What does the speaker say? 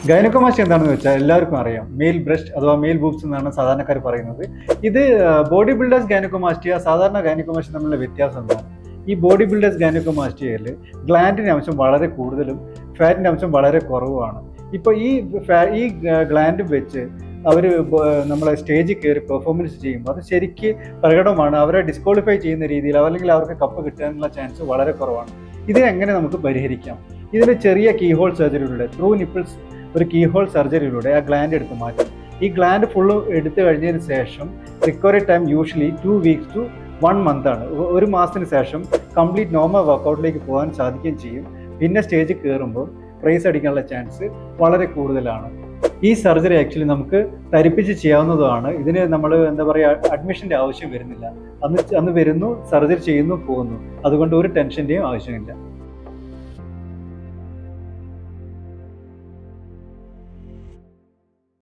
Gynaecomastia എന്താണെന്ന് വെച്ചാൽ എല്ലാവർക്കും അറിയാം. മെയിൽ ബ്രസ്റ്റ് അഥവാ മെയിൽ ബൂബ്സ് എന്നാണ് സാധാരണക്കാർ പറയുന്നത്. ഇത് ബോഡി ബിൽഡേഴ്സ് ഗൈനക്കോമാസ്റ്റിയ സാധാരണ ഗൈനക്കോമാസ്റ്റി തമ്മിലുള്ള വ്യത്യാസം എന്താണ്? ഈ ബോഡി ബിൽഡേഴ്സ് ഗൈനക്കോമാസ്റ്റിയയിൽ ഗ്ലാൻഡിൻ്റെ അംശം വളരെ കൂടുതലും ഫാറ്റിൻ്റെ അംശം വളരെ കുറവുമാണ്. ഇപ്പോൾ ഈ ഗ്ലാൻഡ് വെച്ച് അവർ നമ്മളെ സ്റ്റേജിൽ കയറി പെർഫോമൻസ് ചെയ്യുമ്പോൾ അത് ശരിക്ക് പ്രകടമാണ്. അവരെ ഡിസ്ക്വാളിഫൈ ചെയ്യുന്ന രീതിയിൽ അല്ലെങ്കിൽ അവർക്ക് കപ്പ് കിട്ടാനുള്ള ചാൻസ് വളരെ കുറവാണ്. ഇതിനെങ്ങനെ നമുക്ക് പരിഹരിക്കാം? ഇതിന് ചെറിയ കീഹോൾ സർജറിയിലൂടെ ത്രൂ നിപ്പിൾസ് ഒരു കീഹോൾ സർജറിയിലൂടെ ആ ഗ്ലാൻഡ് എടുത്ത് മാറ്റും. ഈ ഗ്ലാൻഡ് ഫുള്ള് എടുത്തു കഴിഞ്ഞതിന് ശേഷം recovery time usually 2 weeks to 1 month ആണ്. ഒരു മാസത്തിന് ശേഷം കംപ്ലീറ്റ് നോർമൽ വർക്കൗട്ടിലേക്ക് പോകാൻ സാധിക്കുകയും ചെയ്യും. പിന്നെ സ്റ്റേജിൽ കയറുമ്പോൾ പ്രൈസ് അടിക്കാനുള്ള ചാൻസ് വളരെ കൂടുതലാണ്. ഈ സർജറി ആക്ച്വലി നമുക്ക് തരിപ്പിച്ച് ചെയ്യാവുന്നതാണ്. ഇതിന് നമ്മൾ എന്താ പറയുക, അഡ്മിഷൻ്റെ ആവശ്യം വരുന്നില്ല. അന്ന് വരുന്നു, സർജറി ചെയ്യുന്നു, പോകുന്നു. അതുകൊണ്ട് ഒരു ടെൻഷൻ്റെയും ആവശ്യമില്ല.